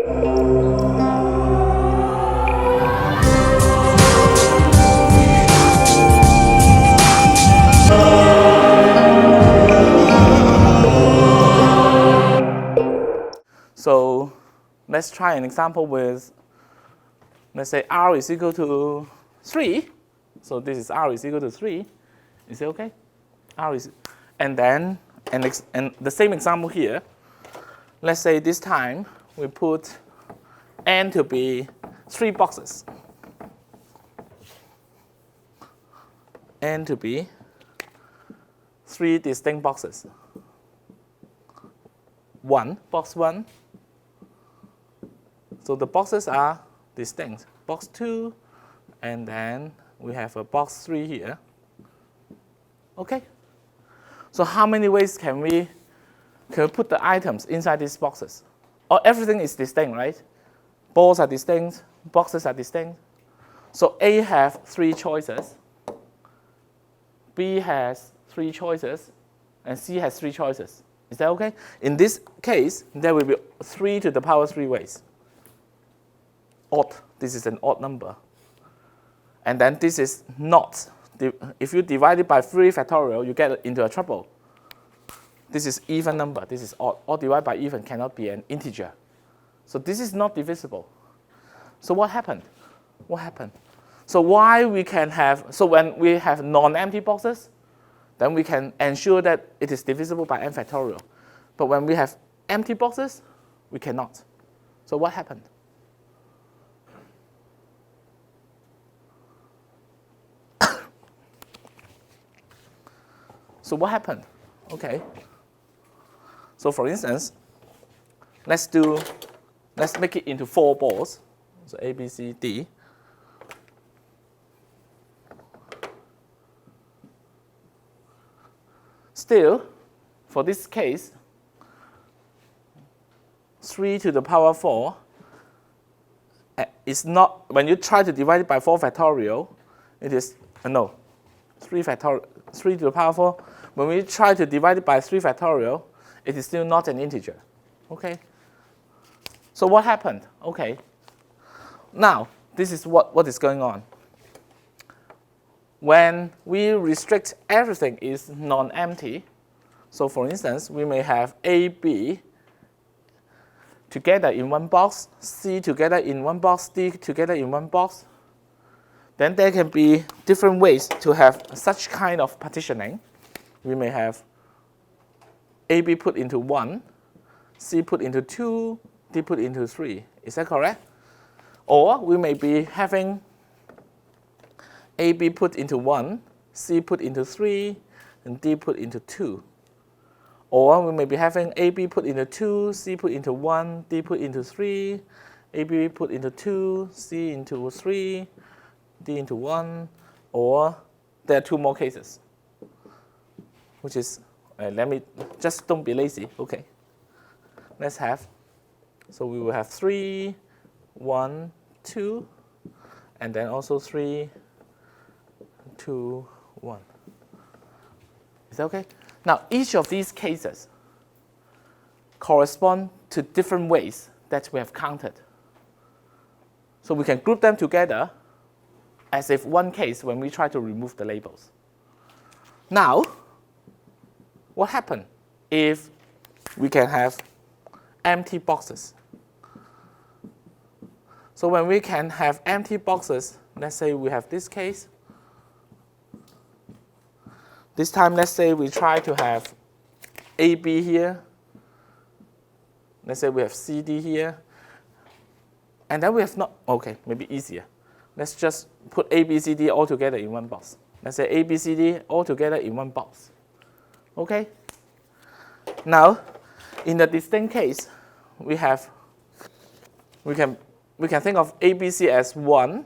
So let's try an example with, let's say r is equal to 3. So this is r is equal to 3. Is it okay? R is, and then, and the same example here. Let's say this time we put n to be 3 boxes. N to be 3 distinct boxes. Box 1. So the boxes are distinct. Box 2, and then we have a box 3 here. Okay? So how many ways can we put the items inside these boxes? Oh, everything is distinct, right? Balls are distinct, boxes are distinct. So A have 3 choices, B has 3 choices, and C has 3 choices. Is that okay? In this case, there will be 3 to the power 3 ways. Odd. This is an odd number. And then this is not. If you divide it by 3 factorial, you get into a trouble. This is even number. This is odd. Odd divided by even cannot be an integer. So this is not divisible. So what happened? What happened? So why we can have, so when we have non-empty boxes, then we can ensure that it is divisible by n factorial. But when we have empty boxes, we cannot. So what happened? So what happened? Okay. So for instance, let's make it into 4 balls. So A, B, C, D. Still, for this case, 3 to the power 4 is not, when you try to divide it by 4 factorial, it is, no, 3 to the power 4. When we try to divide it by 3 factorial, it is still not an integer. Okay? So what happened? Okay. Now, this is what is going on. When we restrict everything is non-empty, so for instance, we may have A, B together in one box, C together in one box, D together in one box, then there can be different ways to have such kind of partitioning. We may have AB put into 1, C put into 2, D put into 3. Is that correct? Or we may be having AB put into 1, C put into 3, and D put into 2. Or we may be having AB put into 2, C put into 1, D put into 3, AB put into 2, C into 3, D into 1. Or there are 2 more cases, which is, let me, just don't be lazy, okay. Let's have, so we will have 3, 1, 2, and then also 3, 2, 1. Is that okay? Now, each of these cases correspond to different ways that we have counted. So we can group them together as if one case when we try to remove the labels. Now, what happens if we can have empty boxes? So when we can have empty boxes, let's say we have this case. This time, let's say we try to have AB here. Let's say we have CD here. And then we have not, okay, maybe easier. Let's just put A, B, C, D all together in one box. Let's say A, B, C, D all together in one box. Okay? Now, in the distinct case, we can think of ABC as 1.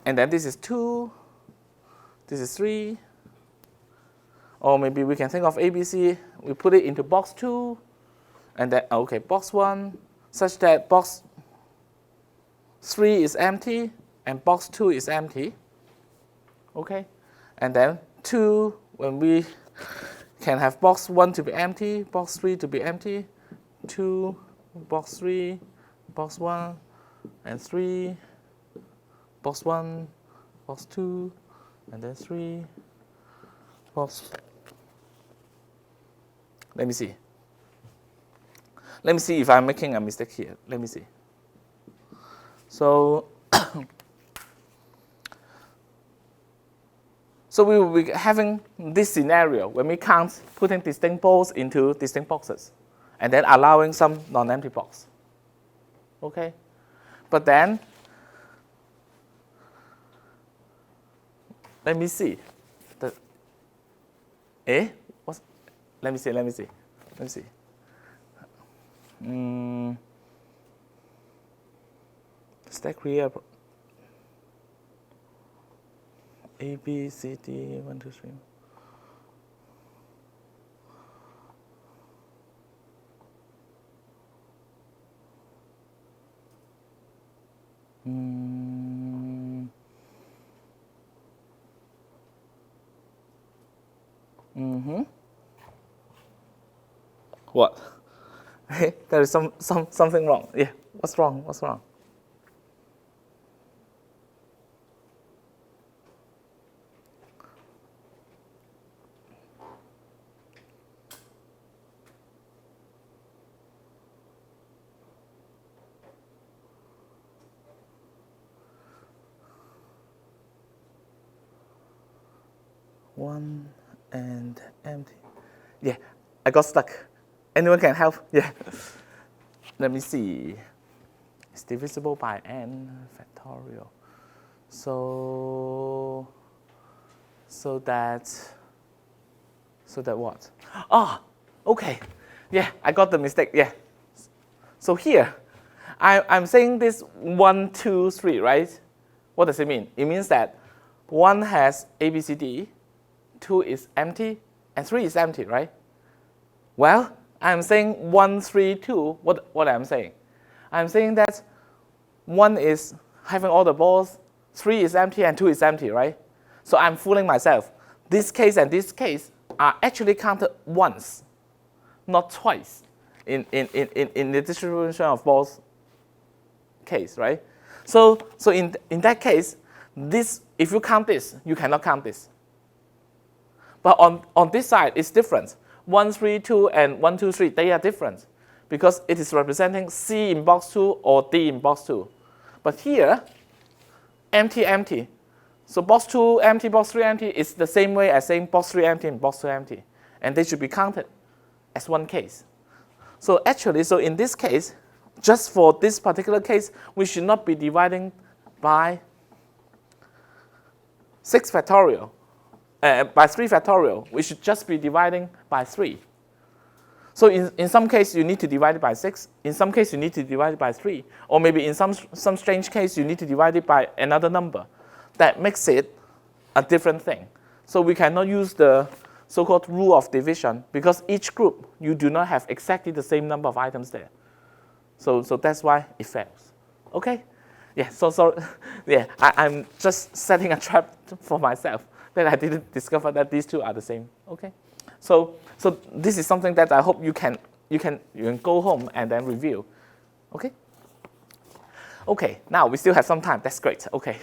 And then this is 2. This is 3. Or maybe we can think of ABC, we put it into box 2. And then, okay, box 1, such that box 3 is empty and box 2 is empty. Okay? And then 2, when we can have box 1 to be empty, box 3 to be empty, 2, box 3, box 1, and 3, box 1, box 2, and then 3, box. Let me see. Let me see if I'm making a mistake here. Let me see. So, so we will be having this scenario when we count putting distinct balls into distinct boxes and then allowing some non-empty box. Okay? But then, let me see. What's, let me see. Stack here. A, B, C, D, 1, 2, 3. What? Hey, there is something wrong. Yeah, what's wrong? 1 and empty. Yeah, I got stuck. Anyone can help? Yeah. Let me see. It's divisible by n factorial. So that what? Oh, okay. Yeah, I got the mistake. Yeah. So here, I'm saying this 1, 2, 3, right? What does it mean? It means that 1 has A, B, C, D, 2 is empty, and 3 is empty, right? Well, I'm saying 1, 3, 2. What I'm saying? I'm saying that 1 is having all the balls, 3 is empty, and 2 is empty, right? So I'm fooling myself. This case and this case are actually counted once, not twice, in the distribution of balls case, right? So in that case, this, if you count this, you cannot count this. But on this side, it's different. 1, 3, 2, and 1, 2, 3, they are different because it is representing C in box 2 or D in box 2. But here, empty, empty. So box 2 empty, box 3 empty is the same way as saying box 3 empty and box 2 empty. And they should be counted as one case. So actually, so in this case, just for this particular case, we should not be dividing by 6 factorial. By 3 factorial, we should just be dividing by 3. So in some case, you need to divide it by 6. In some case, you need to divide it by 3. Or maybe in some strange case, you need to divide it by another number. That makes it a different thing. So we cannot use the so-called rule of division because each group, you do not have exactly the same number of items there. So that's why it fails. Okay? Yeah, so yeah, I'm just setting a trap for myself. That I didn't discover that these two are the same. Okay, so this is something that I hope you can go home and then review. Okay. Okay. Now we still have some time. That's great. Okay.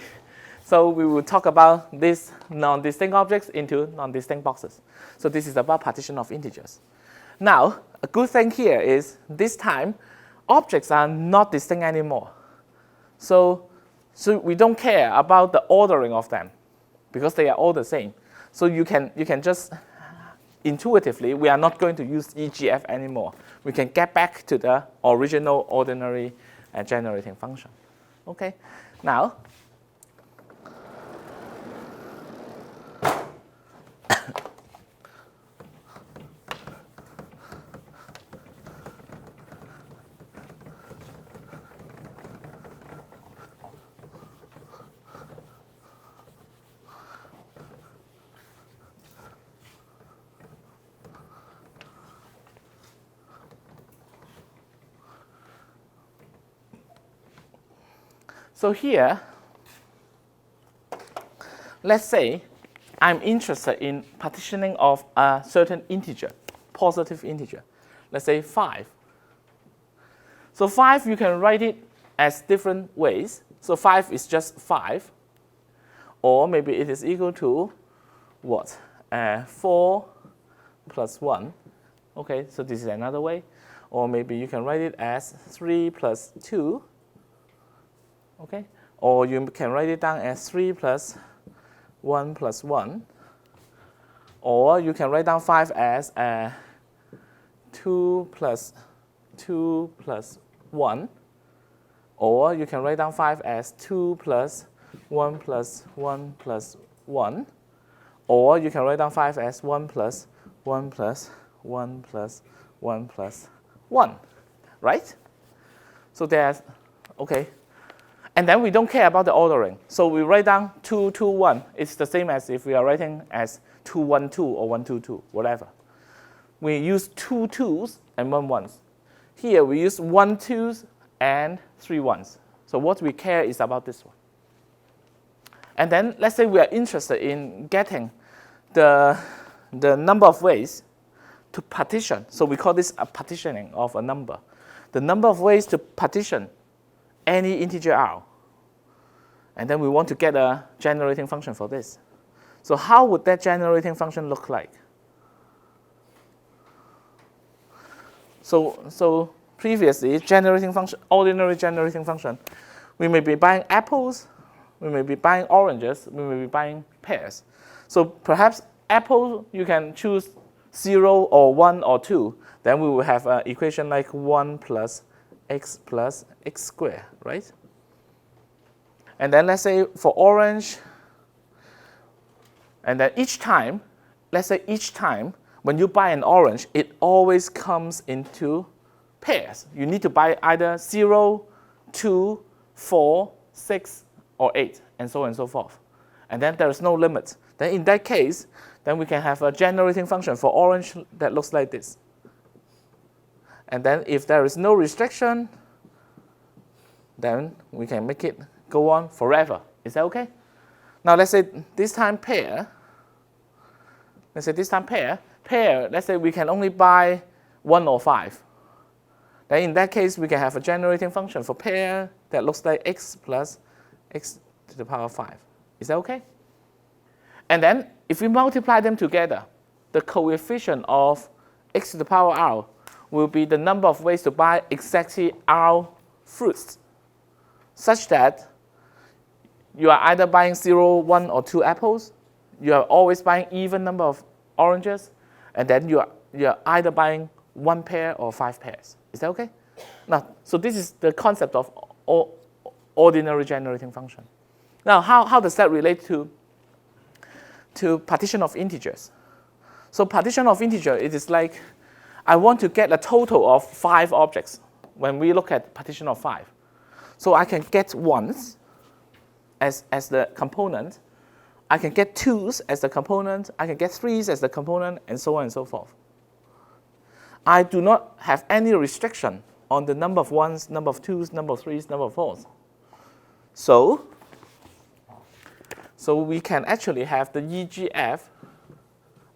So we will talk about these non-distinct objects into non-distinct boxes. So this is about partition of integers. Now a good thing here is this time objects are not distinct anymore. So we don't care about the ordering of them, because they are all the same. So you can just intuitively, we are not going to use EGF anymore. We can get back to the original ordinary generating function. Okay, now so here, let's say I'm interested in partitioning of a certain integer, positive integer. Let's say 5. So 5, you can write it as different ways. So 5 is just 5. Or maybe it is equal to what? 4 plus 1. Okay, so this is another way. Or maybe you can write it as 3 plus 2. Okay, or you can write it down as 3 plus 1 plus 1. Or you can write down 5 as 2 plus 2 plus 1. Or you can write down 5 as 2 plus 1 plus 1 plus 1. Or you can write down 5 as 1 plus 1 plus 1 plus 1 plus 1, right? So there's, okay. And then we don't care about the ordering. So we write down 2, 2, 1. It's the same as if we are writing as 2, 1, 2 or 1, 2, 2, whatever. We use 2 2s and 1 1s. Here we use 1 2s and 3 1s. So what we care is about this one. And then let's say we are interested in getting the number of ways to partition. So we call this a partitioning of a number. The number of ways to partition any integer r. And then we want to get a generating function for this. So how would that generating function look like? So previously, generating function, ordinary generating function, we may be buying apples, we may be buying oranges, we may be buying pears. So perhaps apple, you can choose 0 or 1 or 2. Then we will have an equation like 1 plus x squared, right? And then let's say for orange, and then each time, let's say each time when you buy an orange, it always comes into pairs. You need to buy either 0, 2, 4, 6, or 8, and so on and so forth. And then there is no limit. Then in that case, then we can have a generating function for orange that looks like this. And then if there is no restriction, then we can make it go on forever. Is that okay? Now let's say this time pair, let's say we can only buy 1 or 5. Then in that case, we can have a generating function for pair that looks like x plus x to the power 5. Is that okay? And then if we multiply them together, the coefficient of x to the power r will be the number of ways to buy exactly r fruits, such that you are either buying 0, 1, or 2 apples, you are always buying even number of oranges, and then you are either buying 1 pair or 5 pairs. Is that okay? Now, so this is the concept of ordinary generating function. Now, how does that relate to partition of integers? So partition of integer, it is like I want to get a total of 5 objects when we look at partition of 5. So I can get 1s as the component. I can get 2s as the component. I can get 3s as the component, and so on and so forth. I do not have any restriction on the number of 1s, number of 2s, number of 3s, number of 4s. So we can actually have the EGF,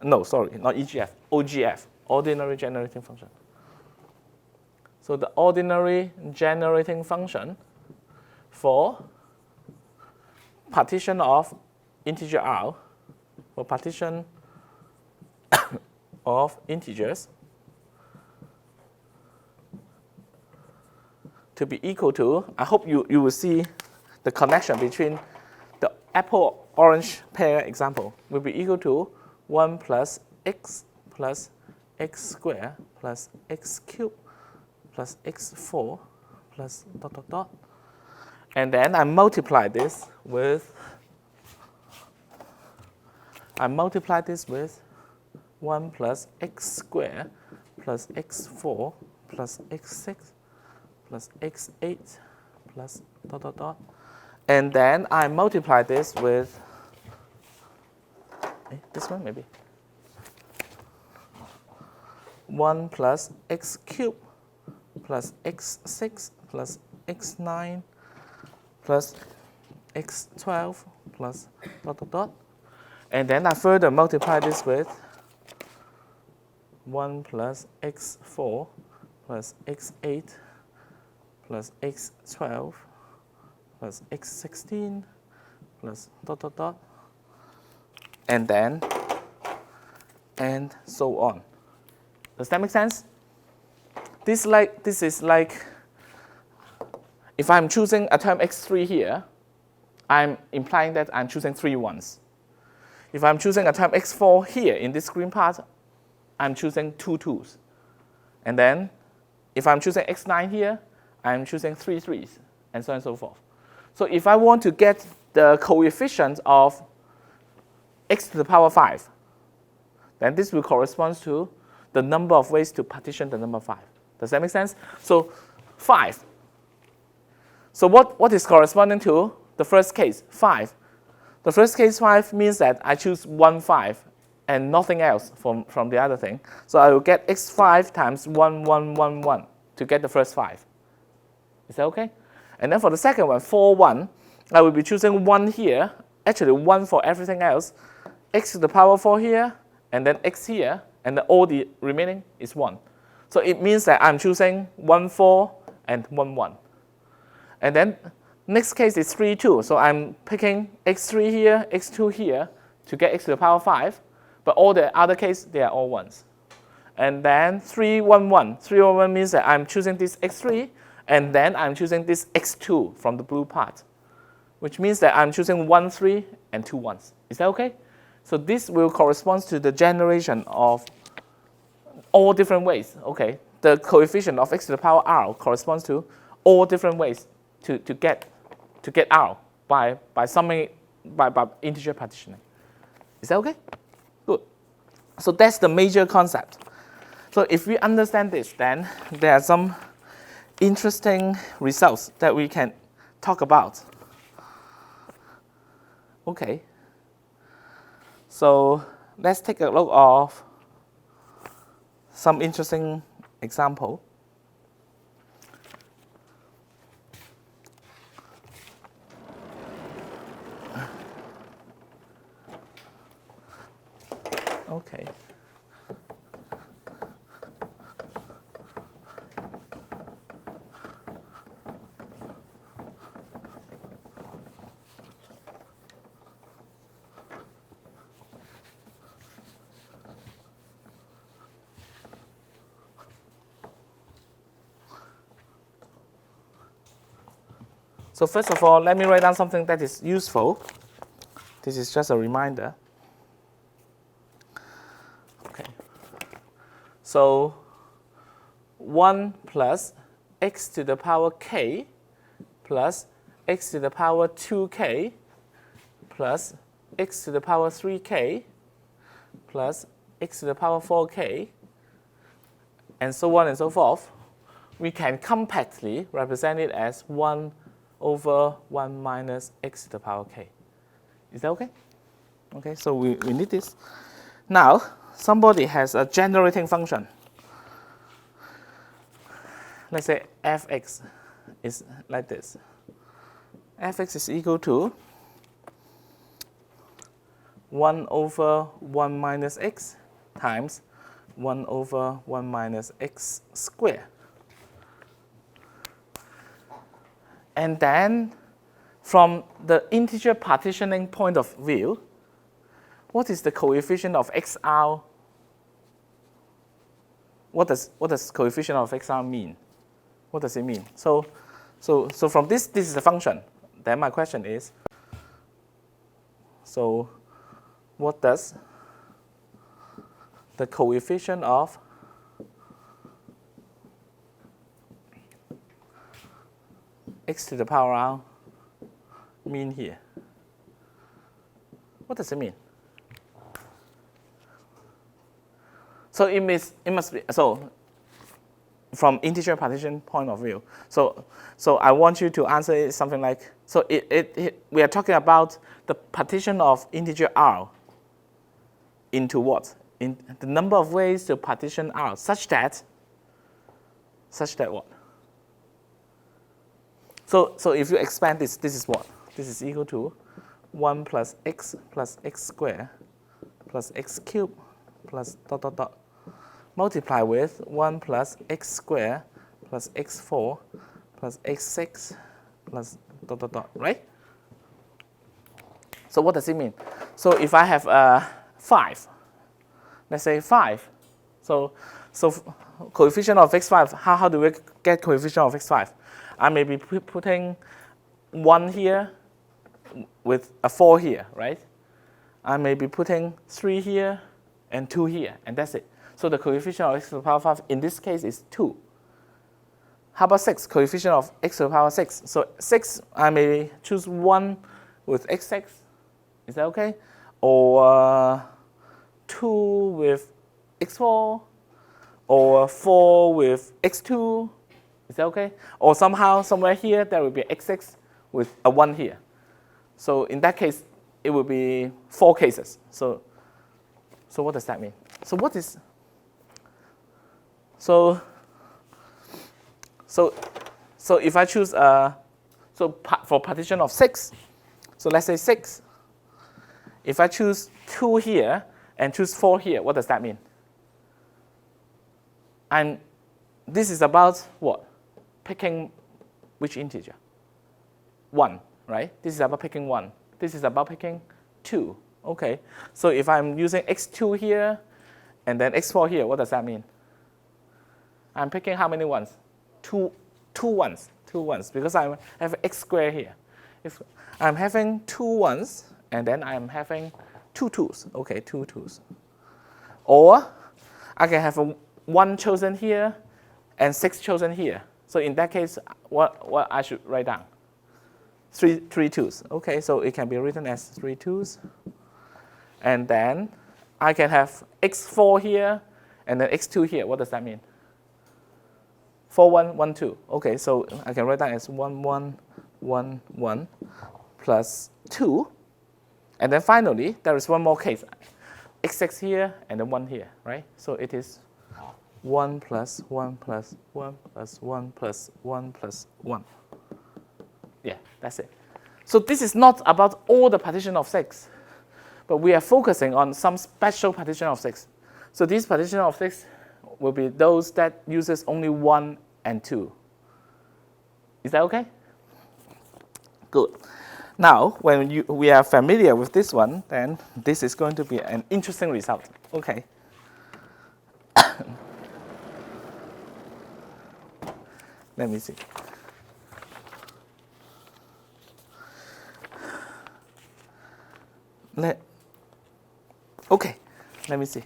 no, sorry, not EGF, OGF, ordinary generating function. So the ordinary generating function for partition of integer r, for partition of integers, to be equal to, I hope you will see the connection between the apple-orange pair example, will be equal to 1 plus x squared plus x cubed plus x4 plus ... And then I multiply this with 1 plus x squared plus x4 plus x6 plus x8 plus ... And then I multiply this with this one maybe 1 plus x cubed plus x6 plus x9 plus x12 plus ... And then I further multiply this with 1 plus x4 plus x8 plus x12 plus x16 plus dot dot dot, and then and so on. Does that make sense? This is like if I'm choosing a term x3 here, I'm implying that I'm choosing 3 ones. If I'm choosing a term x4 here in this green part, I'm choosing 2 2s. And then if I'm choosing x9 here, I'm choosing 3 3s, and so on and so forth. So if I want to get the coefficient of x to the power 5, then this will correspond to the number of ways to partition the number 5. Does that make sense? So 5. So what is corresponding to the first case, 5? The first case 5 means that I choose 1 5 and nothing else from the other thing. So I will get x5 times 1 1 1 1 to get the first 5. Is that okay? And then for the second one, 4 1, I will be choosing 1 here, actually 1 for everything else, x to the power 4 here, and then x here, and then all the remaining is 1. So it means that I'm choosing 1 4 and 1 1. And then next case is 3 2, so I'm picking x3 here, x2 here to get x to the power 5, but all the other cases, they are all 1s. And then 3 1 1. 3 1 1 means that I'm choosing this x3, and then I'm choosing this x2 from the blue part, which means that I'm choosing 1 3 and 2 1s. Is that okay? So this will correspond to the generation of all different ways. Okay, the coefficient of x to the power r corresponds to all different ways to get r by summing by integer partitioning. Is that okay? Good. So that's the major concept. So if we understand this, then there are some interesting results that we can talk about. Okay. So let's take a look of some interesting example. Okay. So first of all, let me write down something that is useful. This is just a reminder. Okay. So 1 plus x to the power k plus x to the power 2k plus x to the power 3k plus x to the power 4k, and so on and so forth, we can compactly represent it as 1 over 1 minus x to the power k. Is that okay? Okay, so we need this. Now, somebody has a generating function. Let's say fx is like this. Fx is equal to 1 over 1 minus x times 1 over 1 minus x squared. And then, from the integer partitioning point of view, what is the coefficient of xr? What does coefficient of xr mean? What does it mean? So from this is the function. Then my question is, so what does the coefficient of x to the power r mean here? What does it mean? So it must be, so from integer partition point of view, so I want you to answer it something like, so we are talking about the partition of integer r into what? In the number of ways to partition r such that what? So if you expand this is what? This is equal to 1 plus x squared plus x cubed plus dot dot dot multiply with 1 plus x squared plus x4 plus x6 plus dot dot dot, right? So what does it mean? So if I have 5, let's say 5, so coefficient of x5, how do we get coefficient of x5? I may be putting 1 here with a 4 here, right? I may be putting 3 here and 2 here, and that's it. So the coefficient of x to the power 5 in this case is 2. How about 6? Coefficient of x to the power 6. So 6, I may choose 1 with x6. Is that okay? Or 2 with x4. Or 4 with x2. Is that okay? Or somehow, somewhere here, there will be x6 with a 1 here. So in that case, it will be 4 cases. So what does that mean? So what is... So if I choose, for partition of 6, so let's say 6, if I choose 2 here and choose 4 here, what does that mean? And this is about what? Picking which integer? 1, right? This is about picking 1. This is about picking 2. Okay, so if I'm using x2 here and then x4 here, what does that mean? I'm picking how many ones? Two ones, because I have x squared here. I'm having 2 ones, and then I'm having 2 2s. Okay, 2 2s. Or I can have 1 chosen here and 6 chosen here. So in that case, what I should write down? 3 2s. Okay, so it can be written as 3 2s. And then I can have x4 here and then x2 here. What does that mean? 4 1 1 2. Okay, so I can write down as 1 1 1 1 plus 2. And then finally, there is one more case. x6 here and then 1 here, right? So it is 1 plus 1 plus 1 plus 1 plus 1 plus 1. Yeah, that's it. So this is not about all the partition of 6, but we are focusing on some special partition of 6. So these partition of 6 will be those that uses only 1 and 2. Is that okay? Good. Now, when we are familiar with this one, then this is going to be an interesting result. Okay. Let me see. Okay, let me see.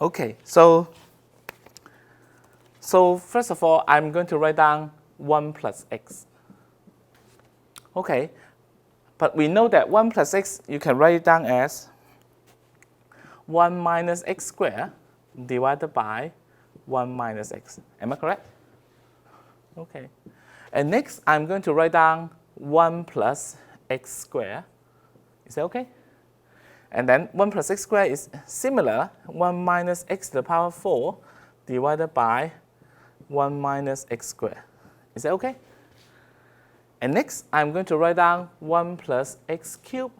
Okay, so first of all, I'm going to write down 1 plus x. Okay, but we know that 1 plus x, you can write it down as 1 minus x squared divided by 1 minus x. Am I correct? Okay. And next, I'm going to write down 1 plus x squared. Is that okay? And then 1 plus x squared is similar, 1 minus x to the power 4 divided by 1 minus x squared. Is that okay? And next, I'm going to write down 1 plus x cubed.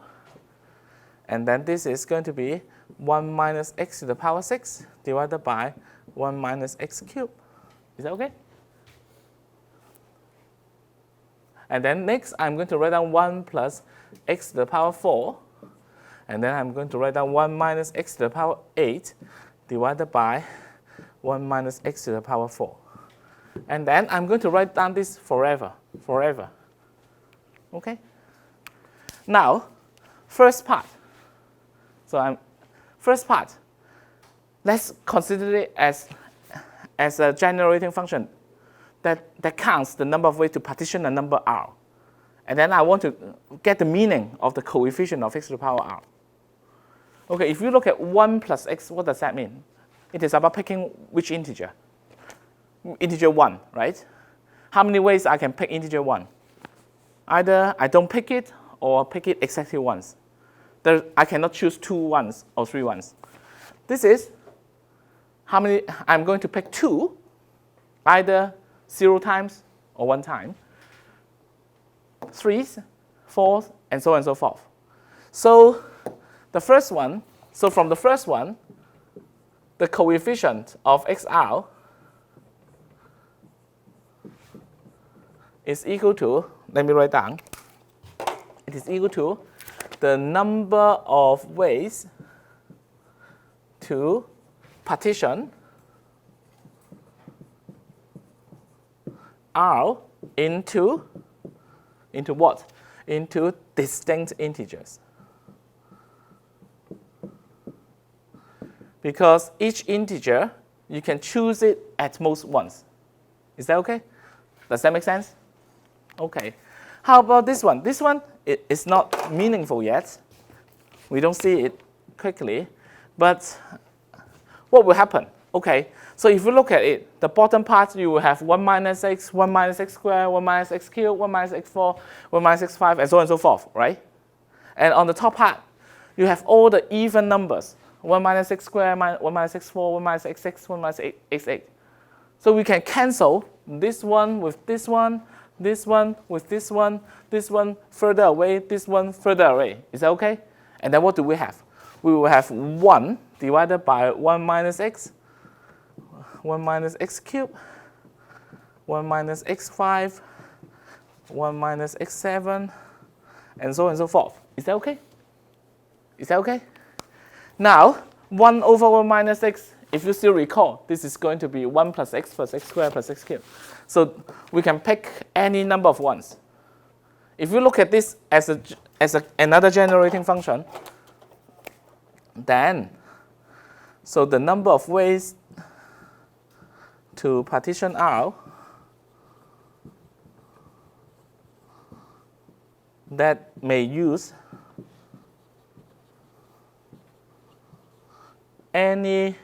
And then this is going to be 1 minus x to the power 6 divided by 1 minus x cubed. Is that okay? And then next, I'm going to write down 1 plus x to the power 4. And then I'm going to write down 1 minus x to the power 8 divided by 1 minus x to the power 4. And then I'm going to write down this forever. Okay? Now, first part. First part, let's consider it as a generating function that counts the number of ways to partition a number r. And then I want to get the meaning of the coefficient of x to the power r. Okay, if you look at 1 plus x, what does that mean? It is about picking which integer? Integer 1, right? How many ways I can pick integer 1? Either I don't pick it or pick it exactly once. I cannot choose 2 ones or 3 ones. This is how many, I'm going to pick 2, either 0 times or 1 time, 3s, 4s, and so forth. So the first one, so from the first one, the coefficient of XR is equal to, let me write down, it is equal to the number of ways to partition R into what? Into distinct integers. Because each integer, you can choose it at most once. Is that okay? Does that make sense? Okay. How about this one? This one is not meaningful yet. We don't see it quickly. But what will happen? Okay, so if you look at it, the bottom part, you will have 1 minus x, 1 minus x squared, 1 minus x cubed, 1 minus x4, 1 minus x5, and so on and so forth, right? And on the top part, you have all the even numbers. 1 minus x squared, 1 minus x4, 1 minus x6, 1 minus x8. So we can cancel this one with this one, this one with this one further away, this one further away. Is that okay? And then what do we have? We will have 1 divided by 1 minus x, 1 minus x cubed, 1 minus x5, 1 minus x7, and so on and so forth. Is that okay? Is that okay? Now, 1 over 1 minus x, if you still recall, this is going to be 1 plus x squared plus x cubed. So we can pick any number of ones. If you look at this as another generating function, then, so the number of ways to partition R that may use any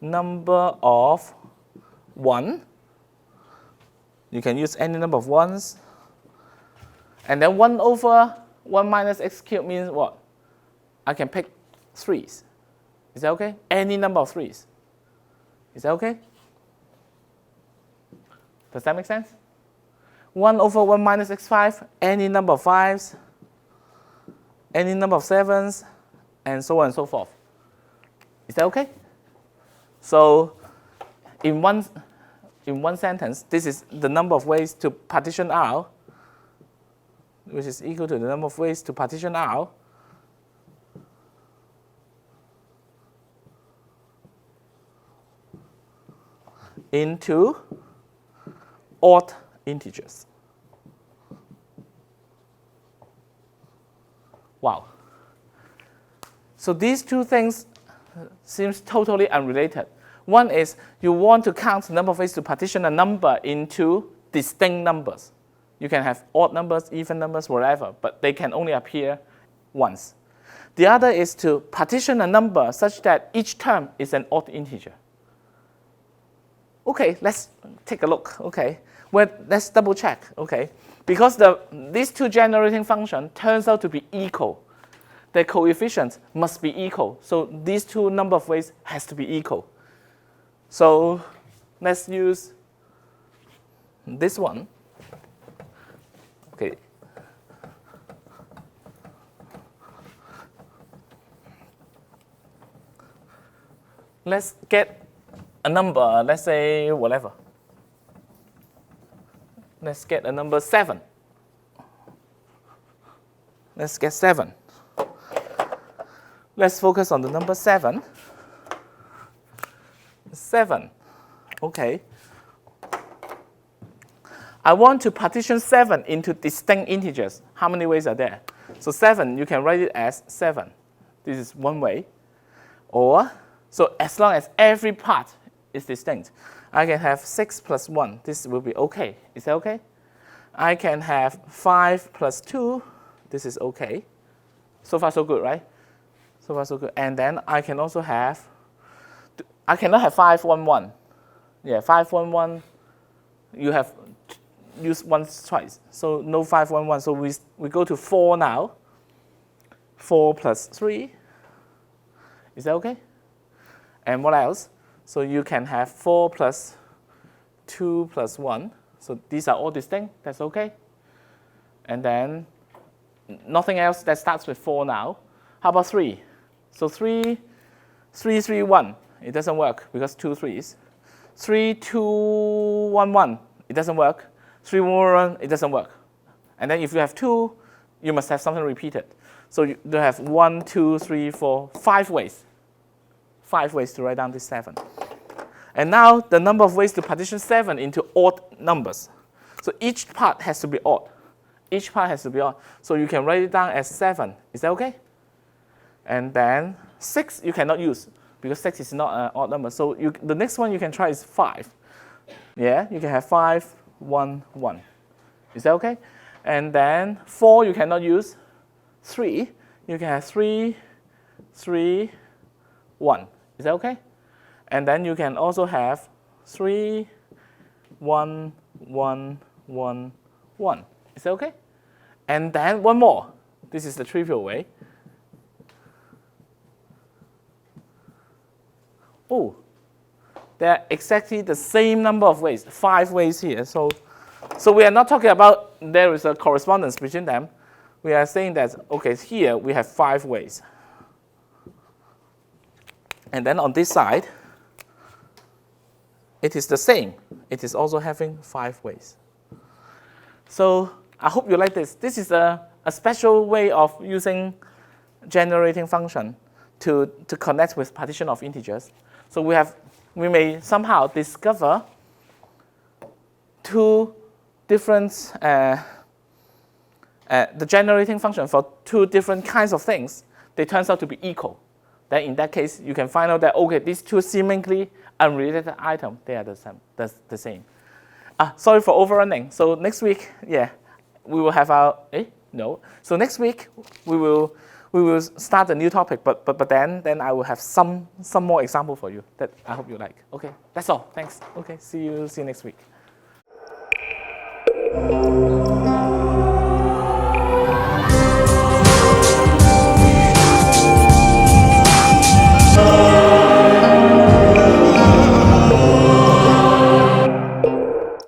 number of 1. You can use any number of 1s. And then 1 over 1 minus x cubed means what? I can pick 3s. Is that okay? Any number of 3s. Is that okay? Does that make sense? 1 over 1 minus x5, any number of 5s, any number of 7s, and so on and so forth. Is that okay? So in one sentence, this is the number of ways to partition R, which is equal to the number of ways to partition R into odd integers. Wow. So these two things seems totally unrelated. One is you want to count the number of ways to partition a number into distinct numbers. You can have odd numbers, even numbers, whatever, but they can only appear once. The other is to partition a number such that each term is an odd integer. Okay, let's take a look. Okay, well, let's double check. Okay, because these two generating functions turns out to be equal. The coefficients must be equal. So these two number of ways has to be equal. So let's use this one. Okay. Let's get a number, let's say whatever. Let's get a number 7. Let's get 7. Let's focus on the number 7. 7. Okay. I want to partition 7 into distinct integers. How many ways are there? So 7, you can write it as 7. This is one way. Or, so as long as every part is distinct, I can have 6 plus 1. This will be okay. Is that okay? I can have 5 plus 2. This is okay. So far, so good, right? So far, so good. And then I can also have, I cannot have 5, 1, 1. Yeah, 5, 1, 1. You have used once, twice. So no 5, 1, 1. So we go to 4 now. 4 plus 3. Is that okay? And what else? So you can have 4 plus 2 plus 1. So these are all distinct. That's okay. And then nothing else that starts with 4 now. How about 3? So 3, 3, 3, 1. It doesn't work because 2 3s. 3, 2, 1, 1. It doesn't work. 3, 1, 1. It doesn't work. And then if you have 2, you must have something repeated. So you have 1, 2, 3, 4, 5 ways. 5 ways to write down this 7. And now the number of ways to partition 7 into odd numbers. So each part has to be odd. Each part has to be odd. So you can write it down as 7. Is that okay? And then 6 you cannot use because 6 is not an odd number. So the next one you can try is 5. Yeah, you can have 5, 1, 1. Is that okay? And then 4 you cannot use. 3, you can have 3, 3, 1. Is that okay? And then you can also have 3, 1, 1, 1, 1. Is that okay? And then one more. This is the trivial way. Oh, there are exactly the same number of ways, 5 ways here. So we are not talking about there is a correspondence between them. We are saying that, okay, here we have 5 ways. And then on this side, it is the same. It is also having 5 ways. So I hope you like this. This is a special way of using generating function to connect with partition of integers. So we may somehow discover 2 different the generating function for 2 different kinds of things. They turns out to be equal. Then in that case, you can find out that, okay, these 2 seemingly unrelated items, they are the same. Sorry for overrunning. So next week, yeah, we will have our, no. So next week, we will start a new topic, but then I will have some more example for you that I hope you like. Okay, that's all. Thanks. Okay, see you next week.